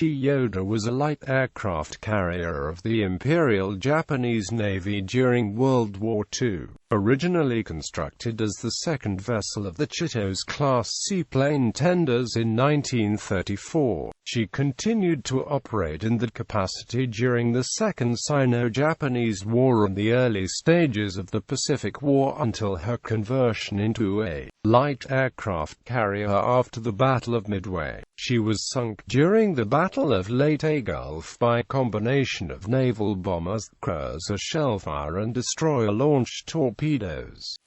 Chiyoda was a light aircraft carrier of the Imperial Japanese Navy during World War II. Originally constructed as the second vessel of the Chitose-class seaplane tenders in 1934, she continued to operate in that capacity during the Second Sino-Japanese War and the early stages of the Pacific War until her conversion into a light aircraft carrier after the Battle of Midway. She was sunk during the Battle of Leyte Gulf by a combination of naval bombers, cruiser shellfire and destroyer-launched torpedoes.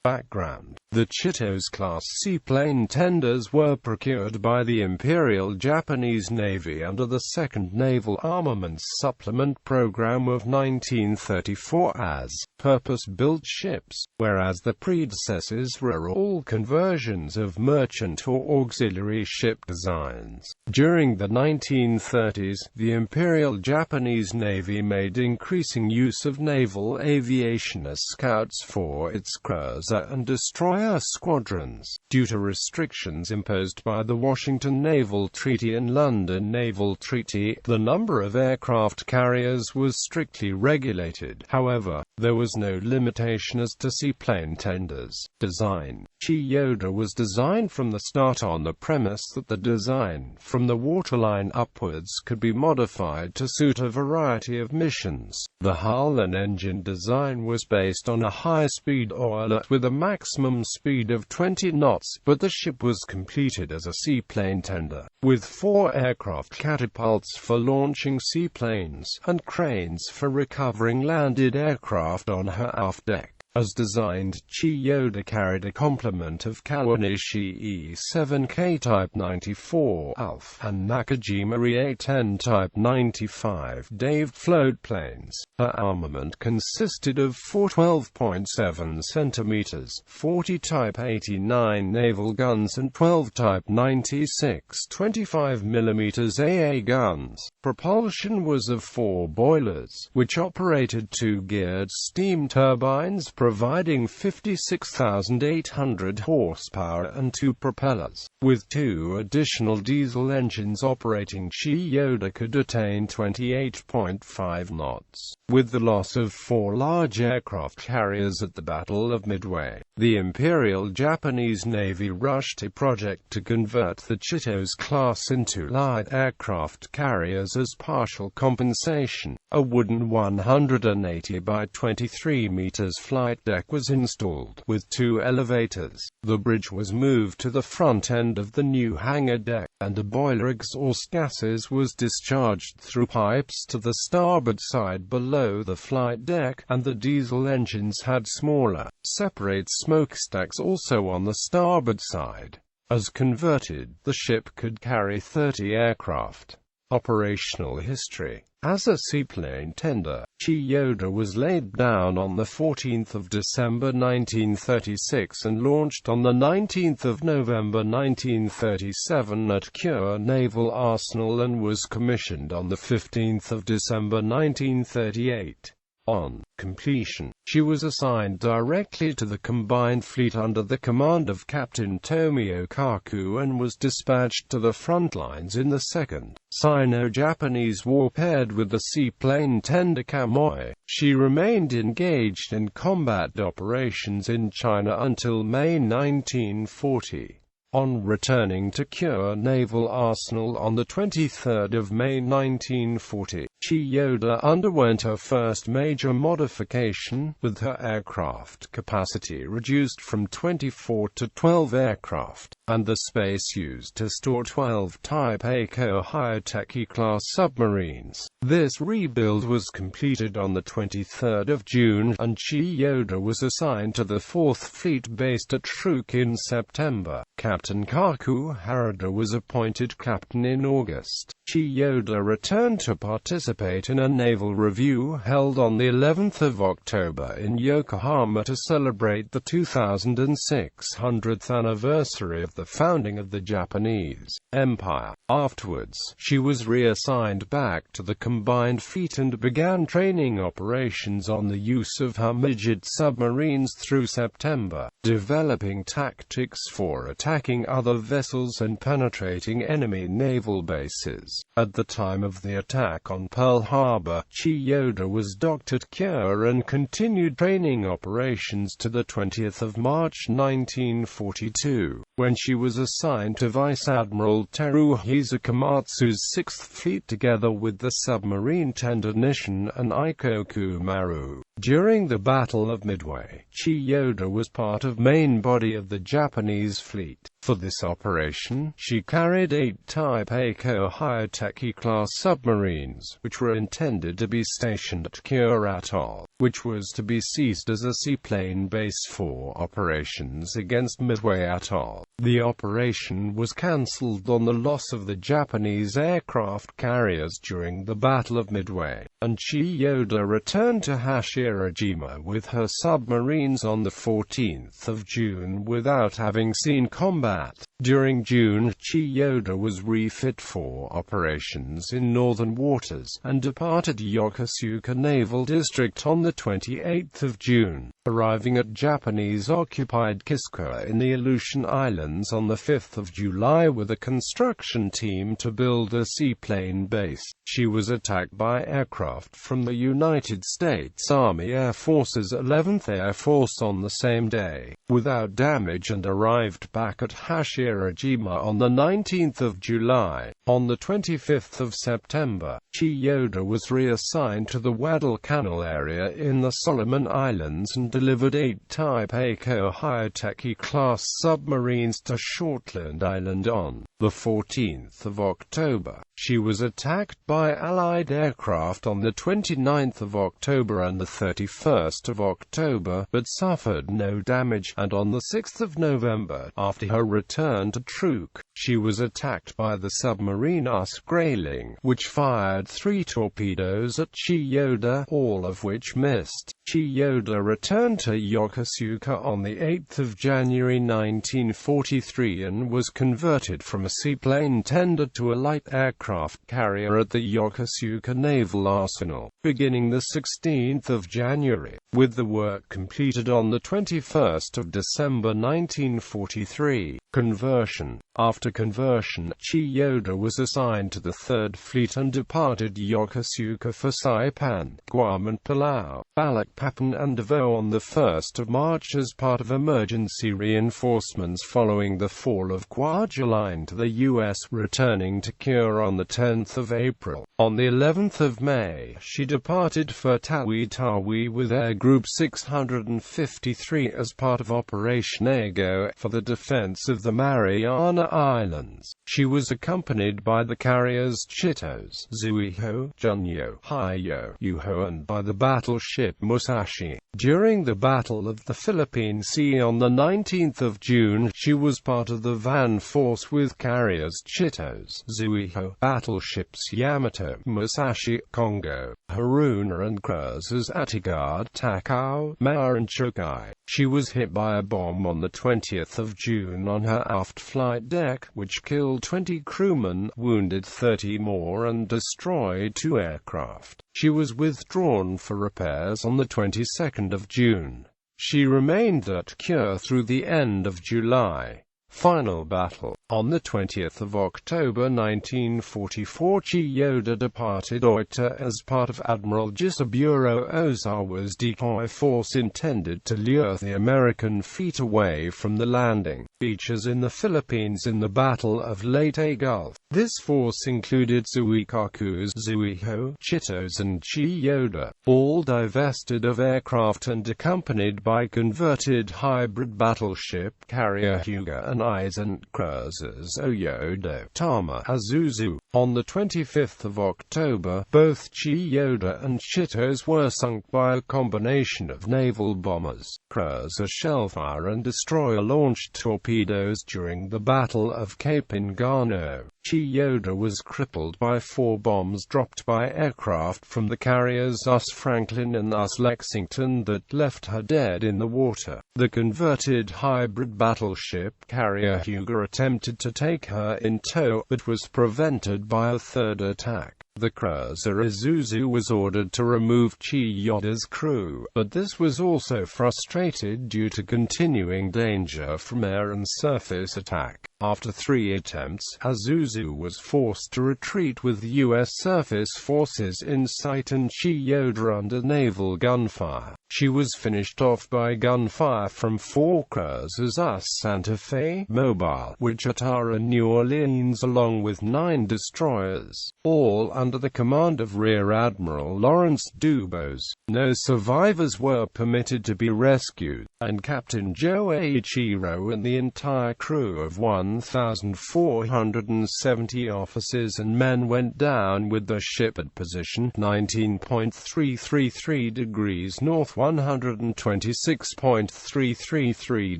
Background: the Chitose-class seaplane tenders were procured by the Imperial Japanese Navy under the Second Naval Armaments Supplement Program of 1934 as purpose-built ships, whereas the predecessors were all conversions of merchant or auxiliary ship designs. During the 1930s, the Imperial Japanese Navy made increasing use of naval aviation as scouts for its cruiser and destroyer squadrons. Due to restrictions imposed by the Washington Naval Treaty and London Naval Treaty, the number of aircraft carriers was strictly regulated. However, there was no limitation as to seaplane tenders. Design: Chiyoda was designed from the start on the premise that the design from the waterline upwards could be modified to suit a variety of missions. The hull and engine design was based on a high-speed oiler with a maximum speed of 20 knots, but the ship was completed as a seaplane tender, with 4 aircraft catapults for launching seaplanes, and cranes for recovering landed aircraft on her aft deck. As designed, Chiyoda carried a complement of Kawanishi E-7K Type 94 Alpha and Nakajima E-10 Type 95 Dave floatplanes. Her armament consisted of 4 12.7 cm, 40 Type 89 naval guns and 12 Type 96 25 mm AA guns. Propulsion was of 4 boilers, which operated 2 geared steam turbines providing 56,800 horsepower and 2 propellers. With 2 additional diesel engines operating, Chiyoda could attain 28.5 knots. With the loss of 4 large aircraft carriers at the Battle of Midway, the Imperial Japanese Navy rushed a project to convert the Chitose-class into light aircraft carriers as partial compensation. A wooden 180 by 23 meters flight deck was installed, with 2 elevators. The bridge was moved to the front end of the new hangar deck, and a boiler exhaust gases was discharged through pipes to the starboard side below the flight deck, and the diesel engines had smaller, separate smokestacks also on the starboard side. As converted, the ship could carry 30 aircraft. Operational history: as a seaplane tender, Chiyoda was laid down on 14 December 1936 and launched on 19 November 1937 at Kure Naval Arsenal and was commissioned on 15 December 1938. On completion, she was assigned directly to the Combined Fleet under the command of Captain Tomio Kaku and was dispatched to the front lines in the Second Sino-Japanese War paired with the seaplane tender Kamoi. She remained engaged in combat operations in China until May 1940. On returning to Kure Naval Arsenal on 23 May 1940, Chiyoda underwent her first major modification, with her aircraft capacity reduced from 24 to 12 aircraft, and the space used to store 12 Type Eiko Hiyoteki-class submarines. This rebuild was completed on 23 June, and Chiyoda was assigned to the 4th Fleet based at Truk in September. Captain Kaku Harada was appointed captain in August. Chiyoda returned to participate in a naval review held on the 11th of October in Yokohama to celebrate the 2600th anniversary of the founding of the Japanese Empire. Afterwards, she was reassigned back to the Combined Fleet and began training operations on the use of her midget submarines through September, developing tactics for attacking other vessels and penetrating enemy naval bases. At the time of the attack on Pearl Harbor, Chiyoda was docked at Kure and continued training operations to the 20th of March 1942, when she was assigned to Vice Admiral Teruhisa Komatsu's 6th Fleet together with the submarine tender Nishin and Ikoku Maru. During the Battle of Midway, Chiyoda was part of main body of the Japanese fleet. For this operation, she carried 8 Type Eiko Hiyoteki-class submarines, which were intended to be stationed at Kure Atoll, which was to be seized as a seaplane base for operations against Midway Atoll. The operation was cancelled on the loss of the Japanese aircraft carriers during the Battle of Midway, and Chiyoda returned to Hashirajima with her submarines on the 14th of June without having seen combat. During June, Chiyoda was refit for operations in northern waters, and departed Yokosuka Naval District on the 28th of June, arriving at Japanese-occupied Kiskoa in the Aleutian Islands on the 5th of July with a construction team to build a seaplane base. She was attacked by aircraft from the United States Army Air Force's 11th Air Force on the same day, without damage, and arrived back at Hashirajima on the 19th of July. On the 25th of September, Chiyoda was reassigned to the Guadalcanal area in the Solomon Islands and delivered 8 Type Eiko Hiyoteki-class submarines to Shortland Island on the 14th of October. She was attacked by Allied aircraft on the 29th of October and the 31st of October, but suffered no damage, and on the 6th of November, after her return to Truk, she was attacked by the submarine US Grayling, which fired 3 torpedoes at Chiyoda, all of which missed. Chiyoda returned to Yokosuka on the 8th of January 1943 and was converted from a seaplane tender to a light aircraft carrier at the Yokosuka Naval Arsenal, beginning the 16th of January, with the work completed on the 21st of December 1943. Conversion. After conversion, Chiyoda was assigned to the 3rd Fleet and departed Yokosuka for Saipan, Guam and Palau, Balikpapan and Davao on the 1st of March as part of emergency reinforcements following the fall of Kwajalein to the U.S., returning to Kure on the 10th of April. On the 11th of May, she departed for Tawi-Tawi with Air Group 653 as part of Operation Ego for the defense of the Mariana Islands. She was accompanied by the carriers Chitose, Zuiho, Junyo, Hiyo, Yuho, and by the battleship Musashi. During the Battle of the Philippine Sea on the 19th of June, she was part of the van force with carriers Chitose, Zuiho, battleships Yamato, Musashi, Kongo, Haruna, and cruisers Atigard, Takao, Mao, and Chokai. She was hit by a bomb on the 20th of June on her aft flight deck, which killed 20 crewmen, wounded 30 more, and destroyed 2 aircraft. She was withdrawn for repairs on the 22nd of June. She remained at Kure through the end of July. Final battle. On the 20th of October 1944, Chiyoda departed Oita as part of Admiral Jisaburo Ozawa's decoy force intended to lure the American fleet away from the landing beaches in the Philippines in the Battle of Leyte Gulf. This force included Suikaku's Zuiho, Chitose, and Chiyoda, all divested of aircraft and accompanied by converted hybrid battleship carrier Hyuga and Eisen cruisers Oyodo, Tama, Azuzu. On the 25th of October, both Chiyoda and Chitose were sunk by a combination of naval bombers, cruiser shellfire, and destroyer-launched torpedoes during the Battle of Cape Ingano. Chiyoda was crippled by 4 bombs dropped by aircraft from the carriers US Franklin and US Lexington that left her dead in the water. The converted hybrid battleship carrier Hyuga attempted to take her in tow, but was prevented by a third attack. The cruiser Isuzu was ordered to remove Chiyoda's crew, but this was also frustrated due to continuing danger from air and surface attack. After 3 attempts, Isuzu was forced to retreat with U.S. surface forces in sight and Chiyoda under naval gunfire. She was finished off by gunfire from 4 cruisers US Santa Fe, Mobile, Wichita and New Orleans, along with 9 destroyers, all under the command of Rear Admiral Lawrence Dubose. No survivors were permitted to be rescued, and Captain Joe Ichiro and the entire crew of 1,470 officers and men went down with the ship at position 19.333 degrees north, 126.333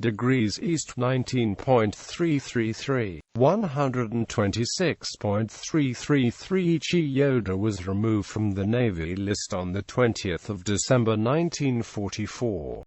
degrees east, 19.333, 126.333. Chiyoda was removed from the Navy list on the 20th of December 1944.